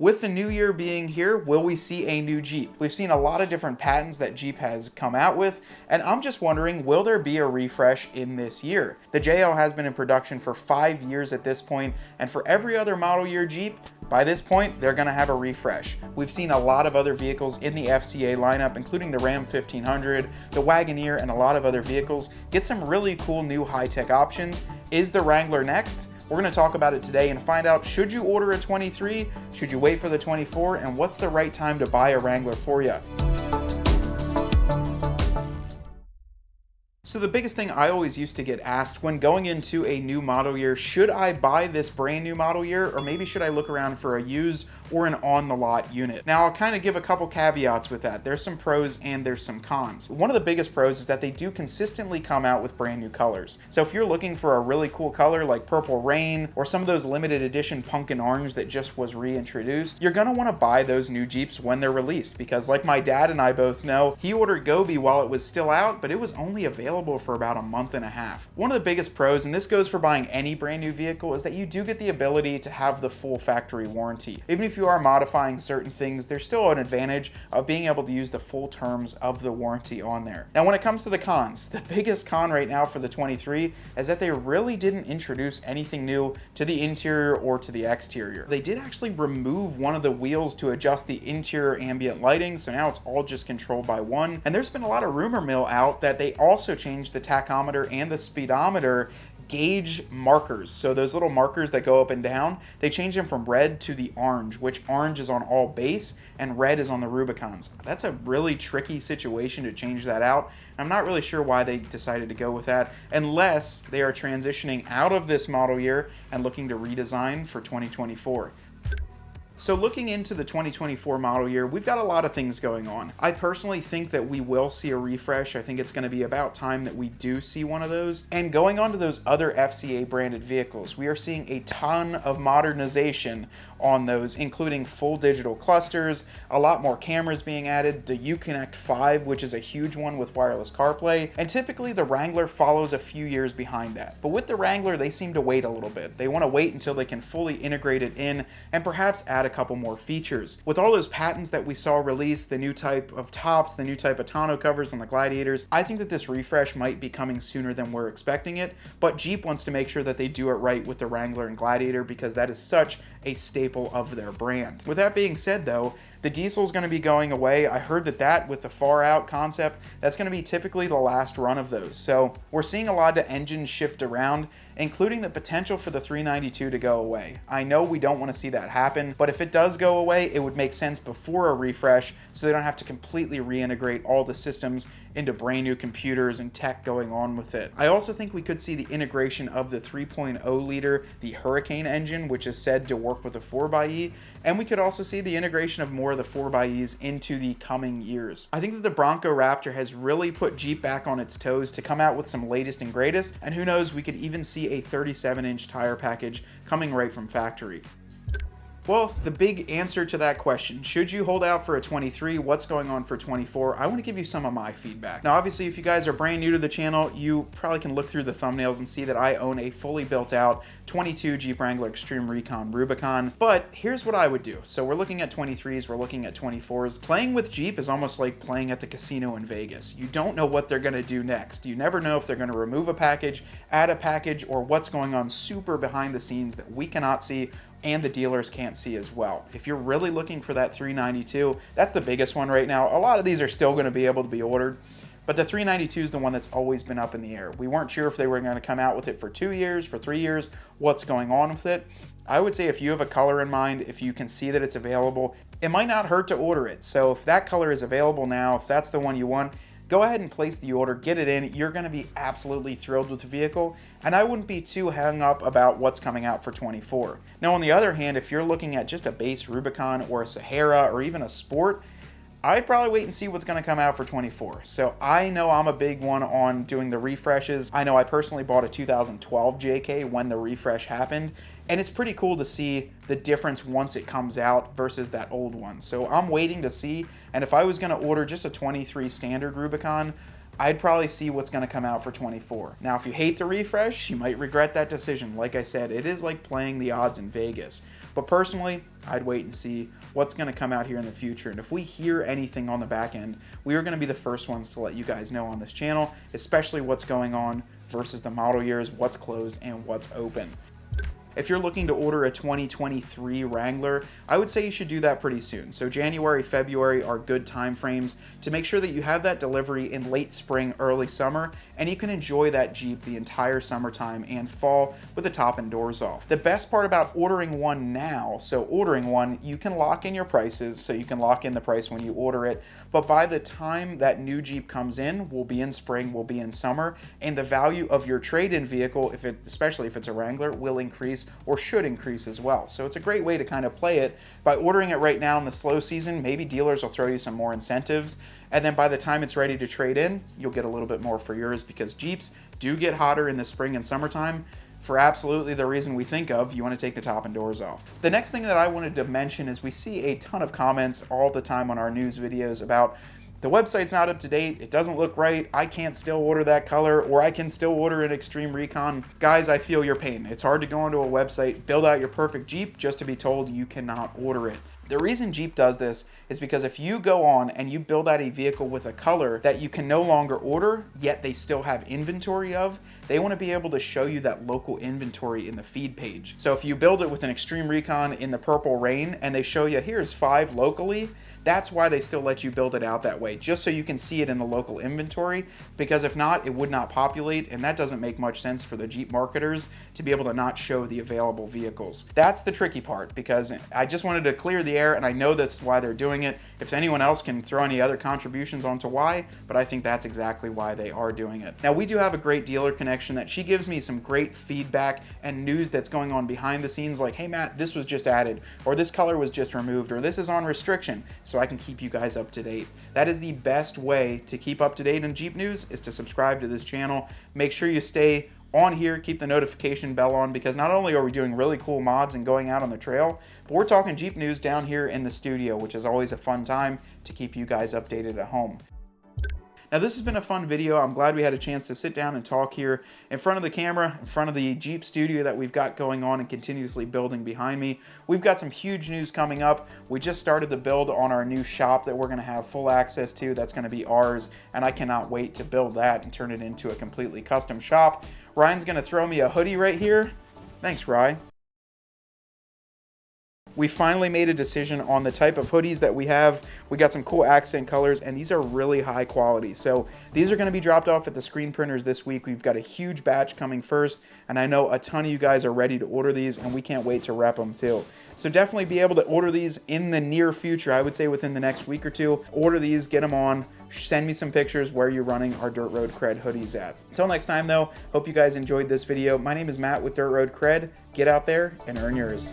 With the new year being here, will we see a new Jeep? We've seen a lot of different patents that Jeep has come out with, and I'm just wondering, will there be a refresh in this year? The JL has been in production for 5 years at this point, and for every other model year Jeep, by this point, they're going to have a refresh. We've seen a lot of other vehicles in the FCA lineup, including the Ram 1500, the Wagoneer, and a lot of other vehicles, get some really cool new high-tech options. Is the Wrangler next? We're going to talk about it today and find out, should you order a 23, should you wait for the 24, and what's the right time to buy a Wrangler for you? So the biggest thing I always used to get asked when going into a new model year, should I buy this brand new model year, or maybe should I look around for a used or an on-the-lot unit? Now, I'll kind of give a couple caveats with that. There's some pros and there's some cons. One of the biggest pros is that they do consistently come out with brand new colors. So if you're looking for a really cool color like Purple Rain or some of those limited edition pumpkin orange that just was reintroduced, you're gonna wanna buy those new Jeeps when they're released, because like my dad and I both know, he ordered Gobi while it was still out, but it was only available for about a month and a half. One of the biggest pros, and this goes for buying any brand new vehicle, is that you do get the ability to have the full factory warranty. Even if you are modifying certain things, there's still an advantage of being able to use the full terms of the warranty on there. Now, when it comes to the cons, the biggest con right now for the 23 is that they really didn't introduce anything new to the interior or to the exterior. They did actually remove one of the wheels to adjust the interior ambient lighting, so now it's all just controlled by one. And there's been a lot of rumor mill out that they also changed the tachometer and the speedometer gauge markers. So those little markers that go up and down, they changed them from red to the orange, which orange is on all base and red is on the Rubicons. That's a really tricky situation to change that out. I'm not really sure why they decided to go with that, unless they are transitioning out of this model year and looking to redesign for 2024. So looking into the 2024 model year, we've got a lot of things going on. I personally think that we will see a refresh. I think it's going to be about time that we do see one of those. And going on to those other FCA branded vehicles, we are seeing a ton of modernization on those, including full digital clusters, a lot more cameras being added, the Uconnect 5, which is a huge one with wireless CarPlay, and typically the Wrangler follows a few years behind that. But with the Wrangler, they seem to wait a little bit. They want to wait until they can fully integrate it in and perhaps add a couple more features. With all those patents that we saw released, the new type of tops, the new type of tonneau covers on the Gladiators, I think that this refresh might be coming sooner than we're expecting it, but Jeep wants to make sure that they do it right with the Wrangler and Gladiator because that is such a staple of their brand. With that being said though, the diesel is going to be going away. I heard that with the far out concept, that's going to be typically the last run of those. So we're seeing a lot of engines shift around, including the potential for the 392 to go away. I know we don't want to see that happen, but if it does go away, it would make sense before a refresh so they don't have to completely reintegrate all the systems into brand new computers and tech going on with it. I also think we could see the integration of the 3.0 liter, the Hurricane engine, which is said to work with the 4xe, and we could also see the integration of more of the 4xes into the coming years. I think that the Bronco Raptor has really put Jeep back on its toes to come out with some latest and greatest, and who knows, we could even see a 37-inch tire package coming right from factory. Well, the big answer to that question, should you hold out for a 23, what's going on for 24? I want to give you some of my feedback. Now, obviously, if you guys are brand new to the channel, you probably can look through the thumbnails and see that I own a fully built out 22 Jeep Wrangler Extreme Recon Rubicon, but here's what I would do. So we're looking at 23s, we're looking at 24s. Playing with Jeep is almost like playing at the casino in Vegas. You don't know what they're going to do next. You never know if they're going to remove a package, add a package, or what's going on super behind the scenes that we cannot see and the dealers can't see as well. If you're really looking for that 392, that's the biggest one right now. A lot of these are still going to be able to be ordered, but the 392 is the one that's always been up in the air. We weren't sure if they were going to come out with it for 2 years, for 3 years, what's going on with it. I would say if you have a color in mind, if you can see that it's available, it might not hurt to order it. So if that color is available now, if that's the one you want, go ahead and place the order, get it in. You're going to be absolutely thrilled with the vehicle, and I wouldn't be too hung up about what's coming out for 24. Now, on the other hand, if you're looking at just a base Rubicon or a Sahara or even a Sport, I'd probably wait and see what's going to come out for 24. So I know I'm a big one on doing the refreshes. I know I personally bought a 2012 JK when the refresh happened, and it's pretty cool to see the difference once it comes out versus that old one. So I'm waiting to see, and if I was going to order just a 23 standard Rubicon, I'd probably see what's going to come out for 24. Now, if you hate the refresh, you might regret that decision. Like I said, it is like playing the odds in Vegas. But personally, I'd wait and see what's going to come out here in the future. And if we hear anything on the back end, we are going to be the first ones to let you guys know on this channel, especially what's going on versus the model years, what's closed and what's open. If you're looking to order a 2023 Wrangler, I would say you should do that pretty soon. So January, February are good time frames to make sure that you have that delivery in late spring, early summer, and you can enjoy that Jeep the entire summertime and fall with the top and doors off. The best part about ordering one now, so ordering one, you can lock in your prices, so you can lock in the price when you order it, but by the time that new Jeep comes in, will be in spring, will be in summer, and the value of your trade-in vehicle, especially if it's a Wrangler, will increase or should increase as well. So it's a great way to kind of play it. By ordering it right now in the slow season, maybe dealers will throw you some more incentives, and then by the time it's ready to trade in, you'll get a little bit more for yours, because Jeeps do get hotter in the spring and summertime for absolutely the reason we think of. You want to take the top and doors off. The next thing that I wanted to mention is we see a ton of comments all the time on our news videos about the website's not up to date, it doesn't look right, I can't still order that color, or I can still order an Extreme Recon. Guys, I feel your pain. It's hard to go onto a website, build out your perfect Jeep, just to be told you cannot order it. The reason Jeep does this is because if you go on and you build out a vehicle with a color that you can no longer order, yet they still have inventory of, they want to be able to show you that local inventory in the feed page. So if you build it with an Extreme Recon in the Purple Rain and they show you, here's 5 locally, that's why they still let you build it out that way, just so you can see it in the local inventory, because if not, it would not populate, and that doesn't make much sense for the Jeep marketers to be able to not show the available vehicles. That's the tricky part, because I just wanted to clear the air, and I know that's why they're doing it. If anyone else can throw any other contributions onto why, but I think that's exactly why they are doing it. Now, we do have a great dealer connection that she gives me some great feedback and news that's going on behind the scenes, like, hey Matt, this was just added, or this color was just removed, or this is on restriction, so I can keep you guys up to date. That is the best way to keep up to date in Jeep news, is to subscribe to this channel. Make sure you stay on here, keep the notification bell on, because not only are we doing really cool mods and going out on the trail, but we're talking Jeep news down here in the studio, which is always a fun time to keep you guys updated at home. Now, this has been a fun video. I'm glad we had a chance to sit down and talk here in front of the camera, in front of the Jeep studio that we've got going on and continuously building behind me. We've got some huge news coming up. We just started the build on our new shop that we're going to have full access to. That's going to be ours, and I cannot wait to build that and turn it into a completely custom shop. Ryan's going to throw me a hoodie right here. Thanks, Ryan. We finally made a decision on the type of hoodies that we have. We got some cool accent colors, and these are really high quality. So these are going to be dropped off at the screen printers this week. We've got a huge batch coming first, and I know a ton of you guys are ready to order these, and we can't wait to rep them too. So definitely be able to order these in the near future. I would say within the next week or two. Order these, get them on, send me some pictures where you're running our Dirt Road CRED hoodies at. Until next time though, hope you guys enjoyed this video. My name is Matt with Dirt Road CRED. Get out there and earn yours.